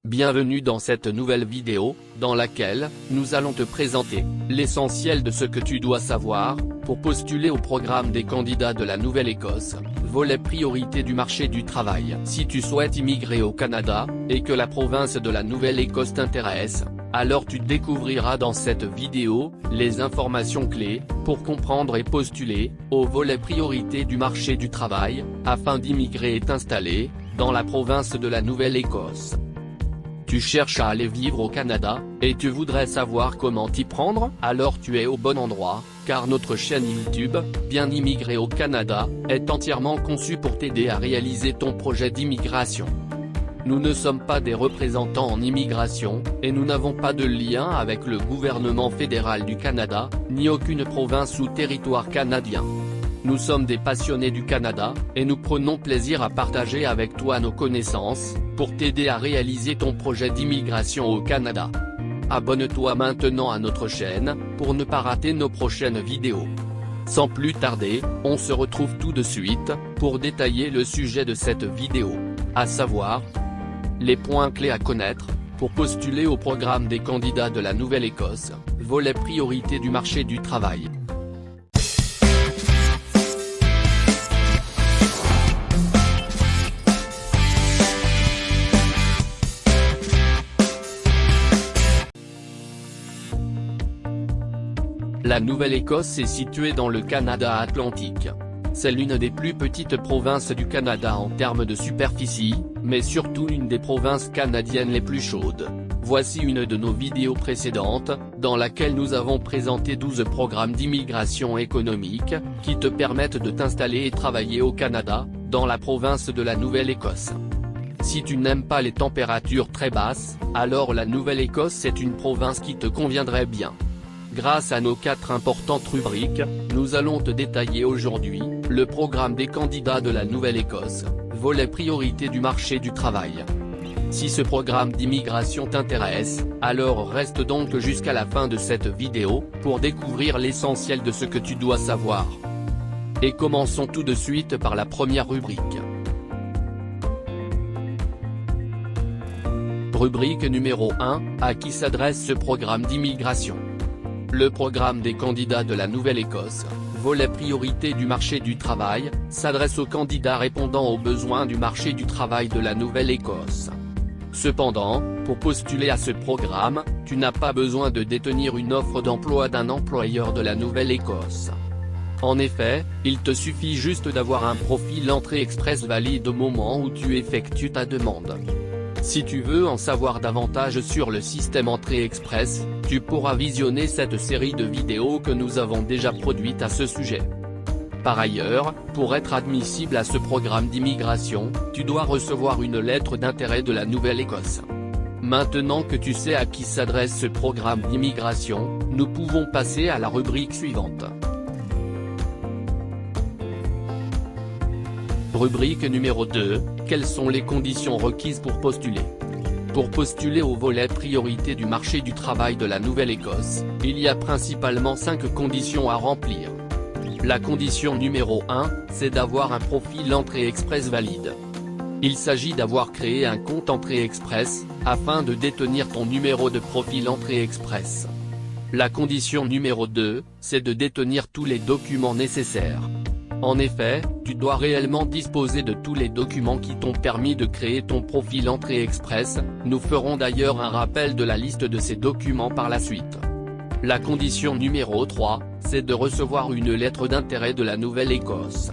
Bienvenue dans cette nouvelle vidéo, dans laquelle, nous allons te présenter, l'essentiel de ce que tu dois savoir, pour postuler au programme des candidats de la Nouvelle-Écosse, volet priorité du marché du travail. Si tu souhaites immigrer au Canada, et que la province de la Nouvelle-Écosse t'intéresse, alors tu découvriras dans cette vidéo, les informations clés, pour comprendre et postuler, au volet priorité du marché du travail, afin d'immigrer et t'installer, dans la province de la Nouvelle-Écosse. Tu cherches à aller vivre au Canada, et tu voudrais savoir comment t'y prendre? Alors tu es au bon endroit, car notre chaîne YouTube, Bien immigrer au Canada, est entièrement conçue pour t'aider à réaliser ton projet d'immigration. Nous ne sommes pas des représentants en immigration, et nous n'avons pas de lien avec le gouvernement fédéral du Canada, ni aucune province ou territoire canadien. Nous sommes des passionnés du Canada, et nous prenons plaisir à partager avec toi nos connaissances, pour t'aider à réaliser ton projet d'immigration au Canada. Abonne-toi maintenant à notre chaîne, pour ne pas rater nos prochaines vidéos. Sans plus tarder, on se retrouve tout de suite, pour détailler le sujet de cette vidéo. À savoir, les points clés à connaître, pour postuler au programme des candidats de la Nouvelle-Écosse, volet priorité du marché du travail. La Nouvelle-Écosse est située dans le Canada atlantique. C'est l'une des plus petites provinces du Canada en termes de superficie, mais surtout l'une des provinces canadiennes les plus chaudes. Voici une de nos vidéos précédentes, dans laquelle nous avons présenté 12 programmes d'immigration économique, qui te permettent de t'installer et travailler au Canada, dans la province de la Nouvelle-Écosse. Si tu n'aimes pas les températures très basses, alors la Nouvelle-Écosse est une province qui te conviendrait bien. Grâce à nos 4 importantes rubriques, nous allons te détailler aujourd'hui, le programme des candidats de la Nouvelle-Écosse, volet priorité du marché du travail. Si ce programme d'immigration t'intéresse, alors reste donc jusqu'à la fin de cette vidéo, pour découvrir l'essentiel de ce que tu dois savoir. Et commençons tout de suite par la première rubrique. Rubrique numéro 1, à qui s'adresse ce programme d'immigration? Le programme des candidats de la Nouvelle-Écosse, volet priorité du marché du travail, s'adresse aux candidats répondant aux besoins du marché du travail de la Nouvelle-Écosse. Cependant, pour postuler à ce programme, tu n'as pas besoin de détenir une offre d'emploi d'un employeur de la Nouvelle-Écosse. En effet, il te suffit juste d'avoir un profil Entrée Express valide au moment où tu effectues ta demande. Si tu veux en savoir davantage sur le système Entrée Express, tu pourras visionner cette série de vidéos que nous avons déjà produites à ce sujet. Par ailleurs, pour être admissible à ce programme d'immigration, tu dois recevoir une lettre d'intérêt de la Nouvelle-Écosse. Maintenant que tu sais à qui s'adresse ce programme d'immigration, nous pouvons passer à la rubrique suivante. Rubrique numéro 2, quelles sont les conditions requises pour postuler? Pour postuler au volet priorité du marché du travail de la Nouvelle-Écosse, il y a principalement 5 conditions à remplir. La condition numéro 1, c'est d'avoir un profil Entrée Express valide. Il s'agit d'avoir créé un compte Entrée Express, afin de détenir ton numéro de profil Entrée Express. La condition numéro 2, c'est de détenir tous les documents nécessaires. En effet, tu dois réellement disposer de tous les documents qui t'ont permis de créer ton profil Entrée Express, nous ferons d'ailleurs un rappel de la liste de ces documents par la suite. La condition numéro 3, c'est de recevoir une lettre d'intérêt de la Nouvelle-Écosse.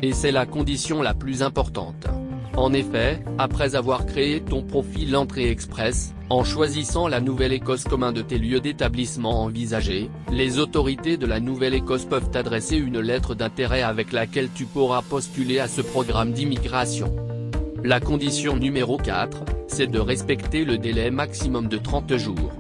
Et c'est la condition la plus importante. En effet, après avoir créé ton profil Entrée Express, en choisissant la Nouvelle-Écosse comme un de tes lieux d'établissement envisagés, les autorités de la Nouvelle-Écosse peuvent t'adresser une lettre d'intérêt avec laquelle tu pourras postuler à ce programme d'immigration. La condition numéro 4, c'est de respecter le délai maximum de 30 jours.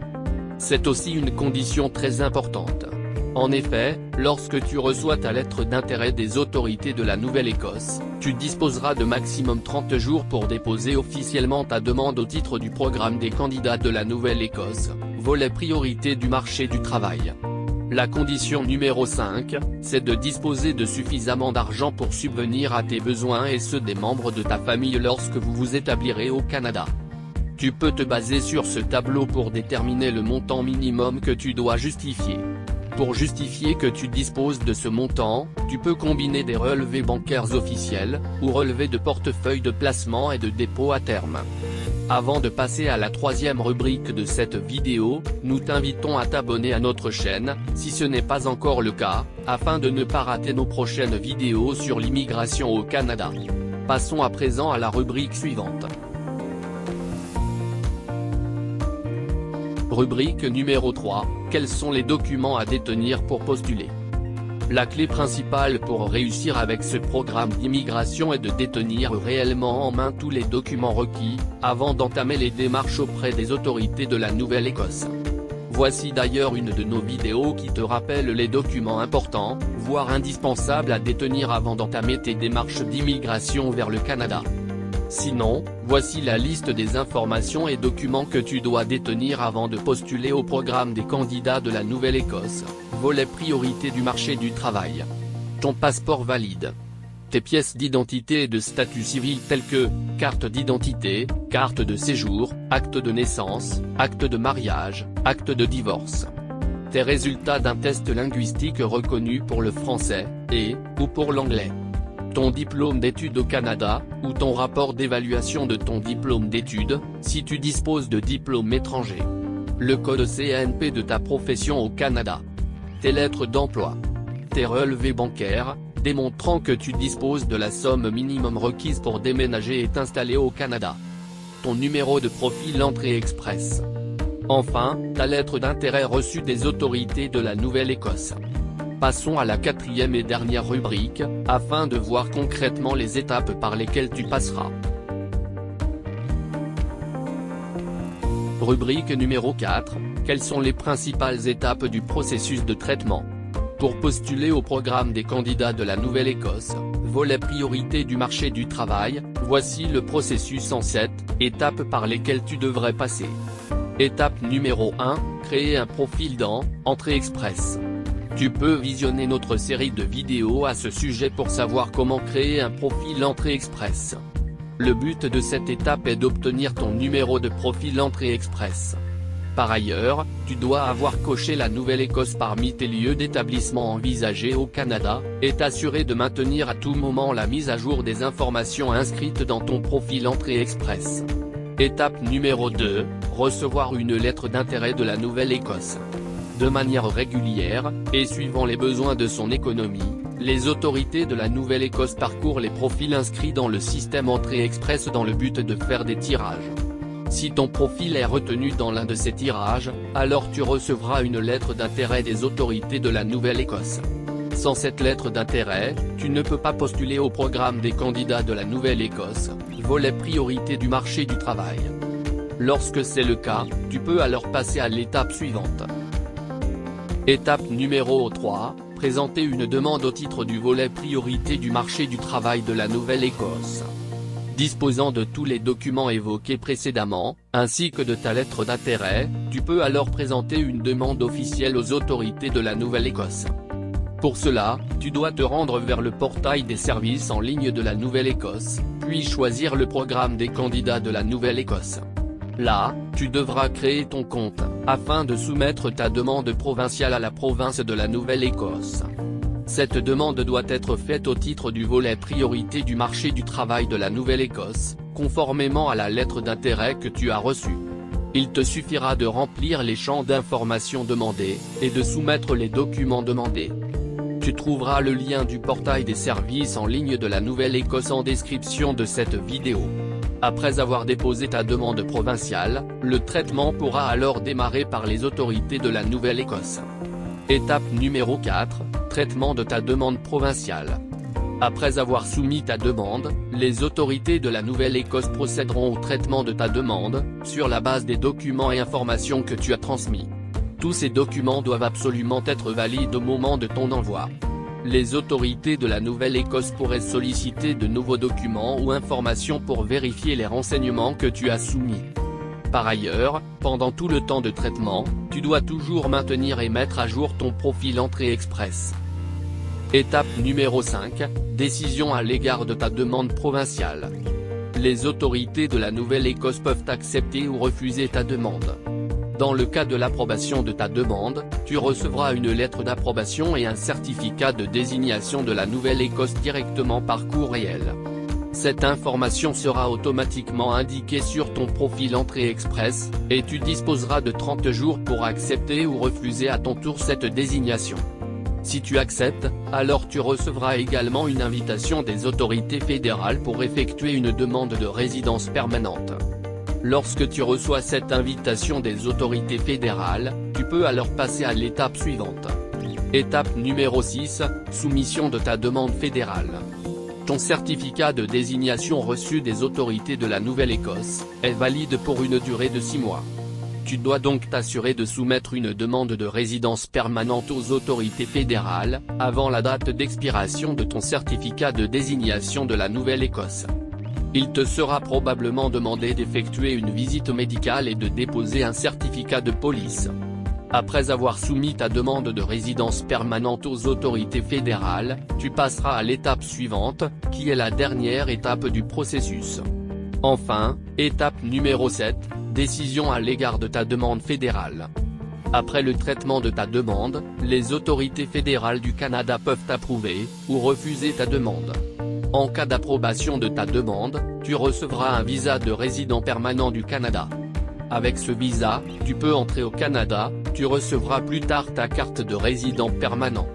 C'est aussi une condition très importante. En effet, lorsque tu reçois ta lettre d'intérêt des autorités de la Nouvelle-Écosse, tu disposeras de maximum 30 jours pour déposer officiellement ta demande au titre du programme des candidats de la Nouvelle-Écosse, volet priorité du marché du travail. La condition numéro 5, c'est de disposer de suffisamment d'argent pour subvenir à tes besoins et ceux des membres de ta famille lorsque vous vous établirez au Canada. Tu peux te baser sur ce tableau pour déterminer le montant minimum que tu dois justifier. Pour justifier que tu disposes de ce montant, tu peux combiner des relevés bancaires officiels, ou relevés de portefeuille de placement et de dépôt à terme. Avant de passer à la troisième rubrique de cette vidéo, nous t'invitons à t'abonner à notre chaîne, si ce n'est pas encore le cas, afin de ne pas rater nos prochaines vidéos sur l'immigration au Canada. Passons à présent à la rubrique suivante. Rubrique numéro 3, quels sont les documents à détenir pour postuler? La clé principale pour réussir avec ce programme d'immigration est de détenir réellement en main tous les documents requis, avant d'entamer les démarches auprès des autorités de la Nouvelle-Écosse. Voici d'ailleurs une de nos vidéos qui te rappelle les documents importants, voire indispensables à détenir avant d'entamer tes démarches d'immigration vers le Canada. Sinon, voici la liste des informations et documents que tu dois détenir avant de postuler au programme des candidats de la Nouvelle-Écosse, volet priorité du marché du travail. Ton passeport valide. Tes pièces d'identité et de statut civil telles que, carte d'identité, carte de séjour, acte de naissance, acte de mariage, acte de divorce. Tes résultats d'un test linguistique reconnu pour le français, ou pour l'anglais. Ton diplôme d'études au Canada, ou ton rapport d'évaluation de ton diplôme d'études, si tu disposes de diplômes étrangers. Le code CNP de ta profession au Canada. Tes lettres d'emploi. Tes relevés bancaires, démontrant que tu disposes de la somme minimum requise pour déménager et t'installer au Canada. Ton numéro de profil entrée express. Enfin, ta lettre d'intérêt reçue des autorités de la Nouvelle-Écosse. Passons à la quatrième et dernière rubrique, afin de voir concrètement les étapes par lesquelles tu passeras. Rubrique numéro 4, quelles sont les principales étapes du processus de traitement? Pour postuler au programme des candidats de la Nouvelle-Écosse, volet priorité du marché du travail, voici le processus en 7 étapes par lesquelles tu devrais passer. Étape numéro 1, créer un profil dans Entrée Express. Tu peux visionner notre série de vidéos à ce sujet pour savoir comment créer un profil Entrée Express. Le but de cette étape est d'obtenir ton numéro de profil Entrée Express. Par ailleurs, tu dois avoir coché la Nouvelle-Écosse parmi tes lieux d'établissement envisagés au Canada, et t'assurer de maintenir à tout moment la mise à jour des informations inscrites dans ton profil Entrée Express. Étape numéro 2, recevoir une lettre d'intérêt de la Nouvelle-Écosse. De manière régulière, et suivant les besoins de son économie, les autorités de la Nouvelle-Écosse parcourent les profils inscrits dans le système Entrée Express dans le but de faire des tirages. Si ton profil est retenu dans l'un de ces tirages, alors tu recevras une lettre d'intérêt des autorités de la Nouvelle-Écosse. Sans cette lettre d'intérêt, tu ne peux pas postuler au programme des candidats de la Nouvelle-Écosse, volet priorité du marché du travail. Lorsque c'est le cas, tu peux alors passer à l'étape suivante. Étape numéro 3, présenter une demande au titre du volet priorité du marché du travail de la Nouvelle-Écosse. Disposant de tous les documents évoqués précédemment, ainsi que de ta lettre d'intérêt, tu peux alors présenter une demande officielle aux autorités de la Nouvelle-Écosse. Pour cela, tu dois te rendre vers le portail des services en ligne de la Nouvelle-Écosse, puis choisir le programme des candidats de la Nouvelle-Écosse. Là, tu devras créer ton compte, afin de soumettre ta demande provinciale à la province de la Nouvelle-Écosse. Cette demande doit être faite au titre du volet priorité du marché du travail de la Nouvelle-Écosse, conformément à la lettre d'intérêt que tu as reçue. Il te suffira de remplir les champs d'information demandés, et de soumettre les documents demandés. Tu trouveras le lien du portail des services en ligne de la Nouvelle-Écosse en description de cette vidéo. Après avoir déposé ta demande provinciale, le traitement pourra alors démarrer par les autorités de la Nouvelle-Écosse. Étape numéro 4, traitement de ta demande provinciale. Après avoir soumis ta demande, les autorités de la Nouvelle-Écosse procéderont au traitement de ta demande, sur la base des documents et informations que tu as transmis. Tous ces documents doivent absolument être valides au moment de ton envoi. Les autorités de la Nouvelle-Écosse pourraient solliciter de nouveaux documents ou informations pour vérifier les renseignements que tu as soumis. Par ailleurs, pendant tout le temps de traitement, tu dois toujours maintenir et mettre à jour ton profil Entrée Express. Étape numéro 5, décision à l'égard de ta demande provinciale. les autorités de la Nouvelle-Écosse peuvent accepter ou refuser ta demande. Dans le cas de l'approbation de ta demande, tu recevras une lettre d'approbation et un certificat de désignation de la Nouvelle-Écosse directement par courriel. Cette information sera automatiquement indiquée sur ton profil Entrée Express, et tu disposeras de 30 jours pour accepter ou refuser à ton tour cette désignation. Si tu acceptes, alors tu recevras également une invitation des autorités fédérales pour effectuer une demande de résidence permanente. Lorsque tu reçois cette invitation des autorités fédérales, tu peux alors passer à l'étape suivante. Étape numéro 6, soumission de ta demande fédérale. Ton certificat de désignation reçu des autorités de la Nouvelle-Écosse est valide pour une durée de 6 mois. Tu dois donc t'assurer de soumettre une demande de résidence permanente aux autorités fédérales, avant la date d'expiration de ton certificat de désignation de la Nouvelle-Écosse. Il te sera probablement demandé d'effectuer une visite médicale et de déposer un certificat de police. Après avoir soumis ta demande de résidence permanente aux autorités fédérales, tu passeras à l'étape suivante, qui est la dernière étape du processus. Enfin, étape numéro 7, décision à l'égard de ta demande fédérale. Après le traitement de ta demande, les autorités fédérales du Canada peuvent approuver, ou refuser ta demande. En cas d'approbation de ta demande, tu recevras un visa de résident permanent du Canada. Avec ce visa, tu peux entrer au Canada, tu recevras plus tard ta carte de résident permanent.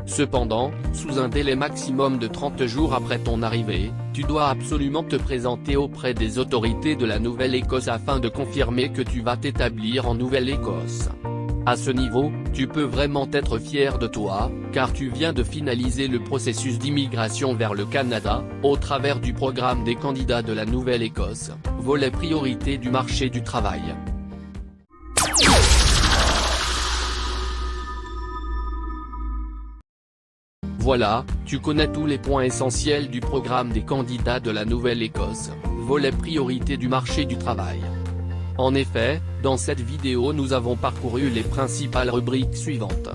Cependant, sous un délai maximum de 30 jours après ton arrivée, tu dois absolument te présenter auprès des autorités de la Nouvelle-Écosse afin de confirmer que tu vas t'établir en Nouvelle-Écosse. À ce niveau, tu peux vraiment être fier de toi, car tu viens de finaliser le processus d'immigration vers le Canada, au travers du programme des candidats de la Nouvelle-Écosse, volet priorité du marché du travail. Voilà, tu connais tous les points essentiels du programme des candidats de la Nouvelle-Écosse, volet priorité du marché du travail. En effet, dans cette vidéo nous avons parcouru les principales rubriques suivantes.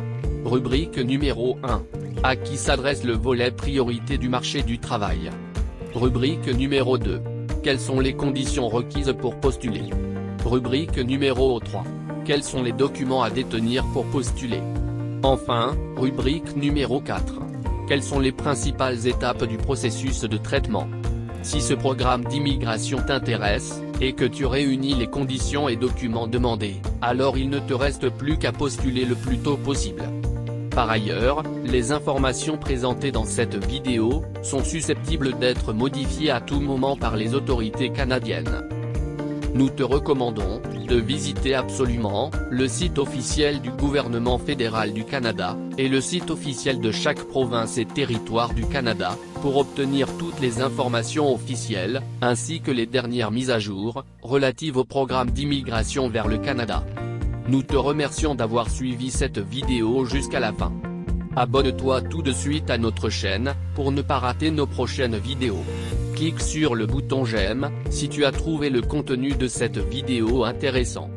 Rubrique numéro 1. À qui s'adresse le volet priorité du marché du travail? Rubrique numéro 2. Quelles sont les conditions requises pour postuler? Rubrique numéro 3. Quels sont les documents à détenir pour postuler? Enfin, rubrique numéro 4. Quelles sont les principales étapes du processus de traitement? Si ce programme d'immigration t'intéresse, et que tu réunis les conditions et documents demandés, alors il ne te reste plus qu'à postuler le plus tôt possible. Par ailleurs, les informations présentées dans cette vidéo sont susceptibles d'être modifiées à tout moment par les autorités canadiennes. Nous te recommandons de visiter absolument le site officiel du gouvernement fédéral du Canada, et le site officiel de chaque province et territoire du Canada, pour obtenir toutes les informations officielles, ainsi que les dernières mises à jour, relatives au programme d'immigration vers le Canada. Nous te remercions d'avoir suivi cette vidéo jusqu'à la fin. Abonne-toi tout de suite à notre chaîne, pour ne pas rater nos prochaines vidéos. Clique sur le bouton j'aime, si tu as trouvé le contenu de cette vidéo intéressant.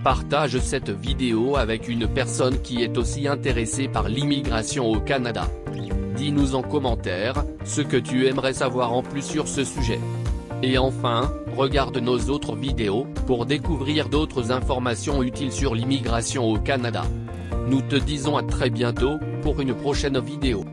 Partage cette vidéo avec une personne qui est aussi intéressée par l'immigration au Canada. Dis-nous en commentaire, ce que tu aimerais savoir en plus sur ce sujet. Et enfin, regarde nos autres vidéos, pour découvrir d'autres informations utiles sur l'immigration au Canada. Nous te disons à très bientôt, pour une prochaine vidéo.